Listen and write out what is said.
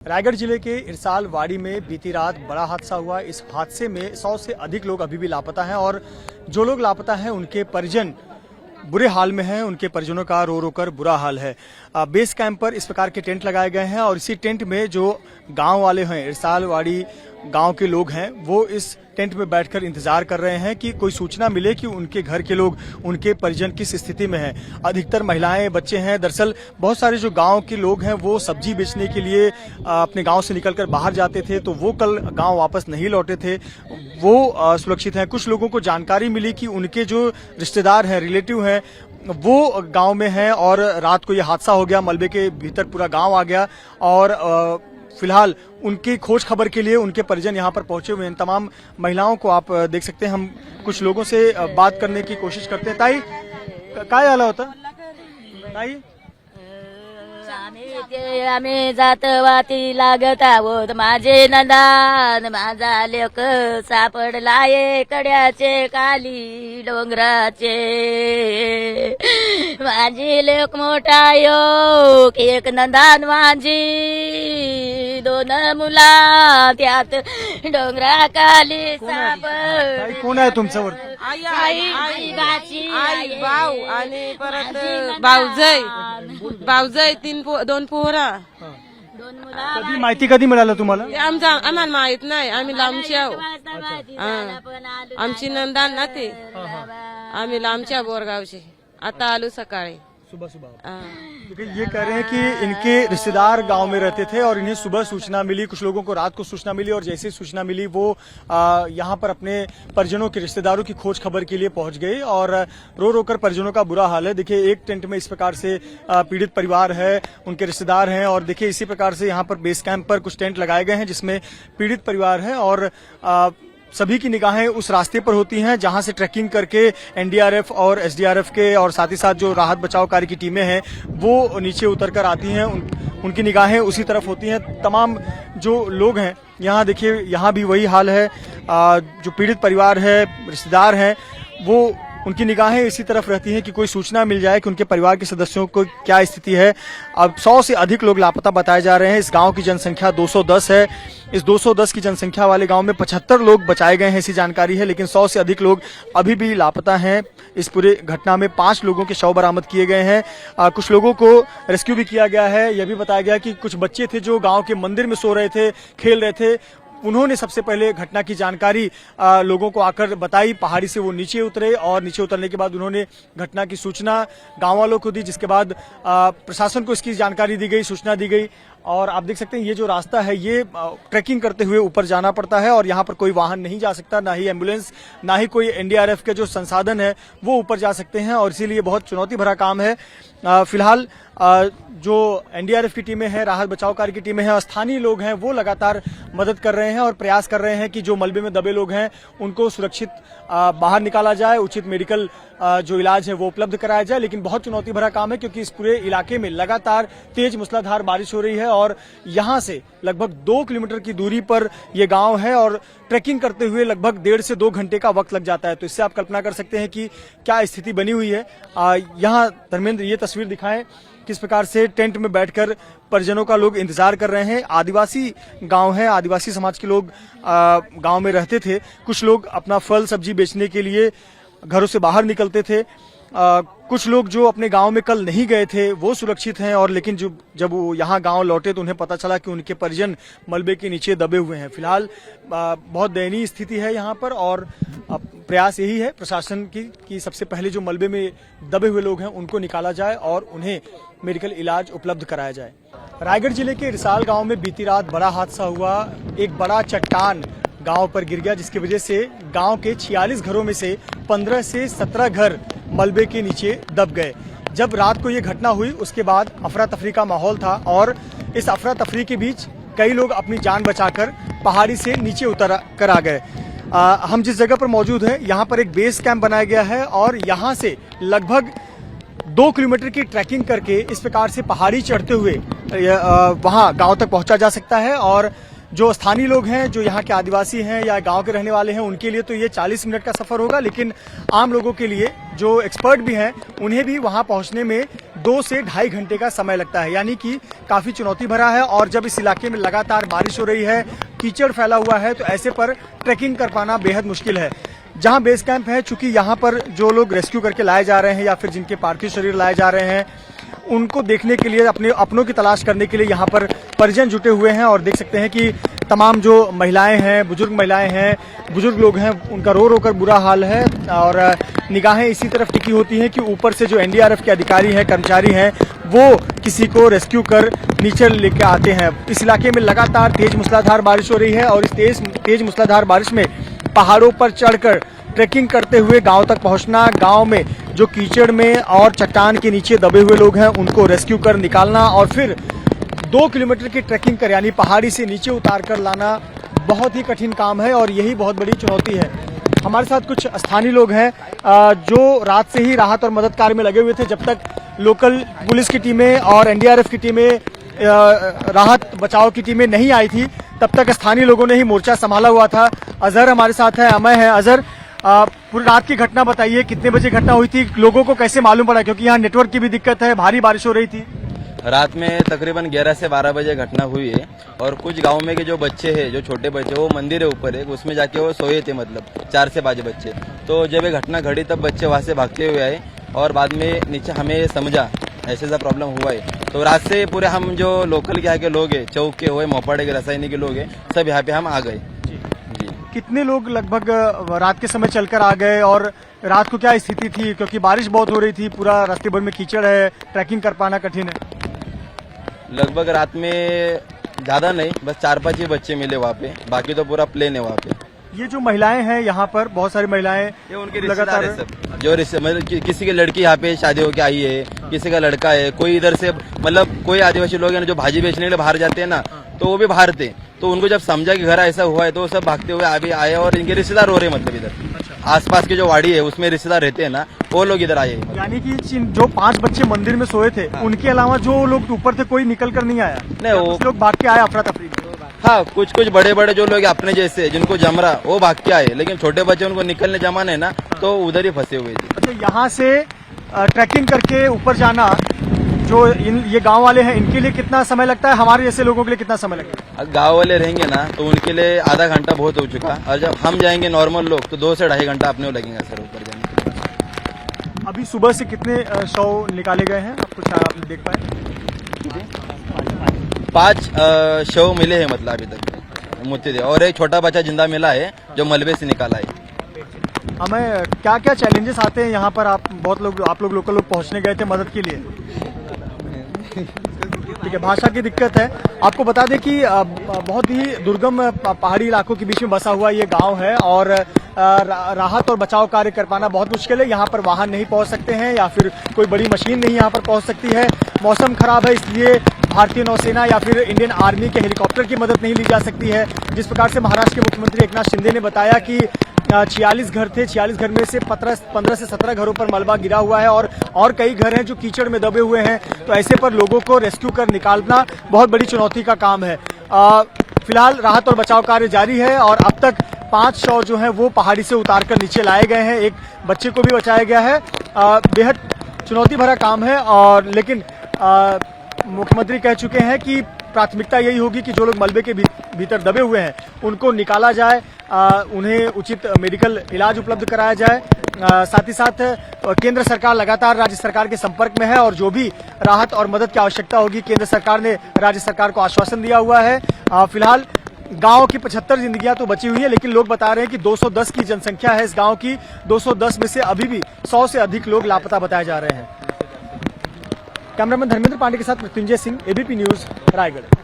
रायगढ़ जिले के इरसाल वाड़ी में बीती रात बड़ा हादसा हुआ। इस हादसे में 100 से अधिक लोग अभी भी लापता हैं और जो लोग लापता हैं उनके परिजन बुरे हाल में हैं। उनके परिजनों का रो रो कर बुरा हाल है। बेस कैंप पर इस प्रकार के टेंट लगाए गए हैं और इसी टेंट में जो गांव वाले हैं, इरसाल वाड़ी गांव के लोग हैं, वो इस टेंट में बैठकर इंतजार कर रहे हैं कि कोई सूचना मिले कि उनके घर के लोग, उनके परिजन किस स्थिति में हैं। अधिकतर महिलाएं, बच्चे हैं। दरअसल बहुत सारे जो गांव के लोग हैं वो सब्जी बेचने के लिए अपने गांव से निकलकर बाहर जाते थे, तो वो कल गांव वापस नहीं लौटे थे। वो सुरक्षित हैं। कुछ लोगों को जानकारी मिली कि उनके जो रिश्तेदार हैं, रिलेटिव हैं, वो गांव में हैं और रात को ये हादसा हो गया। मलबे के भीतर पूरा गांव आ गया और फिलहाल उनकी खोज खबर के लिए उनके परिजन यहाँ पर पहुंचे हुए हैं। तमाम महिलाओं को आप देख सकते हैं। हम कुछ लोगों से बात करने की कोशिश करते हैं। ताई, काय आला होता ताई? आम्ही जातवाती लागत आहोत, माझे नंदान माझा लेक सापडलाय कड्याचे खाली डोंगराचे, माझी लेक मोठा यो एक नंदान माझी दोन मुला त्यात डोंगरा खाली सापड. कोण आहे तुमच्यावर? आई भाऊ आणि परत भाऊजय दोन पोरा. दोन मुला. कधी माहिती कधी मिळालं तुम्हाला? आम्हाला माहित नाही, आम्ही लांबचे आहो. आमची नंदान ना ते, आम्ही लांबच्या बोरगावचे. आता आलो सकाळी. सुबह ये कह रहे हैं कि इनके रिश्तेदार गांव में रहते थे और इन्हें सुबह सूचना मिली। कुछ लोगों को रात को सूचना मिली और जैसे ही सूचना मिली वो यहाँ पर अपने परिजनों के, रिश्तेदारों की खोज खबर के लिए पहुंच गए और रो रो कर परिजनों का बुरा हाल है। देखिए, एक टेंट में इस प्रकार से पीड़ित परिवार है, उनके रिश्तेदार हैं और देखिए इसी प्रकार से यहाँ पर बेस कैंप पर कुछ टेंट लगाए गए हैं जिसमें पीड़ित परिवार है और सभी की निगाहें उस रास्ते पर होती हैं जहां से ट्रैकिंग करके एनडीआरएफ और एसडीआरएफ के और साथ ही साथ जो राहत बचाव कार्य की टीमें हैं वो नीचे उतर कर आती हैं। उनकी निगाहें उसी तरफ होती हैं। तमाम जो लोग हैं यहाँ, देखिए यहाँ भी वही हाल है। जो पीड़ित परिवार है, रिश्तेदार हैं, वो उनकी निगाहें इसी तरफ रहती हैं कि कोई सूचना मिल जाए कि उनके परिवार के सदस्यों को क्या स्थिति है। अब 100 से अधिक लोग लापता बताए जा रहे हैं। इस गांव की जनसंख्या 210 है। इस 210 की जनसंख्या वाले गांव में 75 लोग बचाए गए हैं, ऐसी जानकारी है, लेकिन 100 से अधिक लोग अभी भी लापता हैं। इस पूरे घटना में 5 लोगों के शव बरामद किए गए हैं। कुछ लोगों को रेस्क्यू भी किया गया है। यह भी बताया गया कि कुछ बच्चे थे जो गाँव के मंदिर में सो रहे थे, खेल रहे थे। उन्होंने सबसे पहले घटना की जानकारी लोगों को आकर बताई। पहाड़ी से वो नीचे उतरे और नीचे उतरने के बाद उन्होंने घटना की सूचना गांव वालों को दी, जिसके बाद प्रशासन को इसकी जानकारी दी गई, सूचना दी गई। और आप देख सकते हैं ये जो रास्ता है ये ट्रैकिंग करते हुए ऊपर जाना पड़ता है और यहाँ पर कोई वाहन नहीं जा सकता, ना ही एम्बुलेंस, ना ही कोई एनडीआरएफ के जो संसाधन है वो ऊपर जा सकते हैं और इसीलिए बहुत चुनौती भरा काम है। फिलहाल जो एनडीआरएफ की टीमें हैं, राहत बचाव कार्य की टीमें हैं, स्थानीय लोग हैं, वो लगातार मदद कर रहे हैं और प्रयास कर रहे हैं कि जो मलबे में दबे लोग हैं उनको सुरक्षित बाहर निकाला जाए, उचित मेडिकल जो इलाज है वो उपलब्ध कराया जाए। लेकिन बहुत चुनौती भरा काम है क्योंकि इस पूरे इलाके में लगातार तेज मूसलाधार बारिश हो रही है और यहाँ से लगभग 2 किलोमीटर की दूरी पर यह गांव है और ट्रैकिंग करते हुए लगभग 1.5 से 2 घंटे का वक्त लग जाता है। तो इससे आप कल्पना कर सकते हैं कि क्या स्थिति बनी हुई है। यहाँ धर्मेंद्र ये तस्वीर दिखाएं किस प्रकार से टेंट में बैठकर परिजनों का लोग इंतजार कर रहे हैं। आदिवासी गांव है, आदिवासी समाज के लोग गांव में रहते थे। कुछ लोग अपना फल सब्जी बेचने के लिए घरों से बाहर निकलते थे। कुछ लोग जो अपने गांव में कल नहीं गए थे वो सुरक्षित हैं और लेकिन जब वो यहाँ गांव लौटे तो उन्हें पता चला कि उनके परिजन मलबे के नीचे दबे हुए हैं। फिलहाल बहुत दयनीय स्थिति है यहाँ पर और प्रयास यही है प्रशासन की कि सबसे पहले जो मलबे में दबे हुए लोग हैं उनको निकाला जाए और उन्हें मेडिकल इलाज उपलब्ध कराया जाए। रायगढ़ जिले के रिसाल गाँव में बीती रात बड़ा हादसा हुआ। एक बड़ा चट्टान गांव पर गिर गया जिसकी वजह से गांव के 46 घरों में से 15 से 17 घर मलबे के नीचे दब गए। जब रात को ये घटना हुई उसके बाद अफरा तफरी का माहौल था और इस अफरा तफरी के बीच कई लोग अपनी जान बचाकर पहाड़ी से नीचे उतर कर आ गए। हम जिस जगह पर मौजूद हैं यहाँ पर एक बेस कैंप बनाया गया है और यहाँ से लगभग 2 किलोमीटर की ट्रैकिंग करके इस प्रकार से पहाड़ी चढ़ते हुए वहाँ गाँव तक पहुँचा जा सकता है। और जो स्थानीय लोग हैं, जो यहाँ के आदिवासी हैं या गांव के रहने वाले हैं, उनके लिए तो ये 40 मिनट का सफर होगा, लेकिन आम लोगों के लिए जो एक्सपर्ट भी हैं उन्हें भी वहां पहुंचने में 2 से ढाई घंटे का समय लगता है, यानी कि काफी चुनौती भरा है। और जब इस इलाके में लगातार बारिश हो रही है, कीचड़ फैला हुआ है, तो ऐसे पर ट्रैकिंग कर पाना बेहद मुश्किल है। जहां बेस कैंप है, चूंकि यहाँ पर जो लोग रेस्क्यू करके लाए जा रहे हैं या फिर जिनके पार्थिव शरीर लाए जा रहे हैं, उनको देखने के लिए, अपने अपनों की तलाश करने के लिए यहाँ पर परिजन जुटे हुए हैं। और देख सकते हैं कि तमाम जो महिलाएं हैं, बुजुर्ग लोग हैं, उनका रो रो कर बुरा हाल है। और निगाहें इसी तरफ टिकी होती हैं कि ऊपर से जो एनडीआरएफ के अधिकारी हैं, कर्मचारी हैं, वो किसी को रेस्क्यू कर नीचे लेके आते हैं। इस इलाके में लगातार तेज मूसलाधार बारिश हो रही है और इस तेज मूसलाधार बारिश में पहाड़ों पर चढ़कर ट्रैकिंग करते हुए गांव तक पहुंचना, गांव में जो कीचड़ में और चट्टान के नीचे दबे हुए लोग हैं उनको रेस्क्यू कर निकालना और फिर 2 किलोमीटर की ट्रैकिंग कर, यानी पहाड़ी से नीचे उतार कर लाना बहुत ही कठिन काम है और यही बहुत बड़ी चुनौती है। हमारे साथ कुछ स्थानीय लोग हैं जो रात से ही राहत और मदद कार्य में लगे हुए थे। जब तक लोकल पुलिस की टीमें और एनडीआरएफ की टीमें, राहत बचाव की टीमें नहीं आई थी, तब तक स्थानीय लोगों ने ही मोर्चा संभाला हुआ था। अजहर हमारे साथ है, अमय है। अजहर, पूरी रात की घटना बताइए, कितने बजे घटना हुई थी, लोगों को कैसे मालूम पड़ा, क्योंकि यहाँ नेटवर्क की भी दिक्कत है, भारी बारिश हो रही थी। रात में तकरीबन 11 से 12 बजे घटना हुई है और कुछ गांव में के जो बच्चे हैं, जो छोटे बच्चे, वो मंदिर है ऊपर एक, उसमें जाके वो सोए थे, मतलब 4 से 5 बच्चे। तो जब ये घटना घटी तब बच्चे वहां से भागते हुए आए और बाद में नीचे हमें समझा ऐसे सा प्रॉब्लम हुआ है। तो रात से पूरे हम जो लोकल के यहाँ के लोग हैं, चौक के हुए, मोपाड़े के, रसायनी के लोग हैं, सब यहाँ पे हम आ गए। कितने लोग लगभग रात के समय चलकर आ गए और रात को क्या स्थिति थी, क्योंकि बारिश बहुत हो रही थी, पूरा रास्ते भर में कीचड़ है, ट्रैकिंग कर पाना कठिन है। लगभग रात में ज्यादा नहीं, बस 4-5 ही बच्चे मिले वहाँ पे, बाकी तो पूरा प्लेन है वहाँ पे। ये जो महिलाएं हैं यहाँ पर, बहुत सारी महिलाएं, ये उनके रिश्तेदार है सब, जो मतलब किसी की लड़की यहाँ पे शादी होके आई है, किसी का लड़का है, कोई इधर से, मतलब कोई आदिवासी लोग हैं जो भाजी बेचने के लिए बाहर जाते हैं ना, तो वो भी बाहर थे। तो उनको जब समझा कि घर ऐसा हुआ है तो वो सब भागते हुए अभी आए और इनके रिश्तेदार हो रहे हैं, मतलब इधर आसपास के जो वाड़ी है उसमें रिश्तेदार रहते हैं ना, वो लोग इधर आए। यानी कि जो 5 बच्चे मंदिर में सोए थे, उनके अलावा जो लोग ऊपर थे कोई निकल कर नहीं आया? नहीं, वो लोग भाग के आए अफरा तफरी। हाँ, कुछ बड़े बड़े जो लोग अपने जैसे जिनको जम रहा वो भाग के आए, लेकिन छोटे बच्चे उनको निकलने जमाने ना, तो उधर ही फंसे हुए थे। अच्छा, यहाँ से ट्रैकिंग करके ऊपर जाना, जो ये गांव वाले हैं, इनके लिए कितना समय लगता है, हमारे जैसे लोगों के लिए कितना समय लगेगा? गांव वाले रहेंगे ना तो उनके लिए आधा घंटा बहुत हो चुका, और जब हम जाएंगे नॉर्मल लोग तो 2 से ढाई घंटा अपने को लगेगा सर ऊपर जाने के। अभी सुबह से कितने शव निकाले गए हैं, आप कुछ आप देख पाए? 5 शव मिले हैं, मतलब अभी तक मुझे, और एक छोटा बच्चा जिंदा मिला है जो मलबे से निकाला है। हमें क्या क्या चैलेंजेस आते हैं यहाँ पर? आप लोग लोकल लोग पहुँचने गए थे मदद के लिए, ठीक है, भाषा की दिक्कत है। आपको बता दें कि बहुत ही दुर्गम पहाड़ी इलाकों के बीच में बसा हुआ ये गांव है और राहत और बचाव कार्य कर पाना बहुत मुश्किल है। यहाँ पर वाहन नहीं पहुँच सकते हैं या फिर कोई बड़ी मशीन नहीं यहाँ पर पहुँच सकती है। मौसम खराब है, इसलिए भारतीय नौसेना या फिर इंडियन आर्मी के हेलीकॉप्टर की मदद नहीं ली जा सकती है। जिस प्रकार से महाराष्ट्र के मुख्यमंत्री एकनाथ शिंदे ने बताया कि 46 घर थे, 46 घर में से 15 से 17 घरों पर मलबा गिरा हुआ है और कई घर हैं जो कीचड़ में दबे हुए हैं। तो ऐसे पर लोगों को रेस्क्यू कर निकालना बहुत बड़ी चुनौती का काम है। फिलहाल राहत और बचाव कार्य जारी है और अब तक 5 शव जो हैं वो पहाड़ी से उतार कर नीचे लाए गए हैं। एक बच्चे को भी बचाया गया है। बेहद चुनौती भरा काम है और लेकिन मुख्यमंत्री कह चुके हैं कि प्राथमिकता यही होगी कि जो लोग मलबे के भीतर दबे हुए हैं उनको निकाला जाए, उन्हें उचित मेडिकल इलाज उपलब्ध कराया जाए। साथ ही साथ केंद्र सरकार लगातार राज्य सरकार के संपर्क में है और जो भी राहत और मदद की आवश्यकता होगी केंद्र सरकार ने राज्य सरकार को आश्वासन दिया हुआ है। फिलहाल गांव की 75 जिंदगियां तो बची हुई है, लेकिन लोग बता रहे हैं कि 210 की जनसंख्या है इस गांव की। 210 में से अभी भी 100 से अधिक लोग लापता बताए जा रहे हैं। कैमरामैन धर्मेंद्र पांडे के साथ मृत्युंजय सिंह, एबीपी न्यूज, रायगढ़।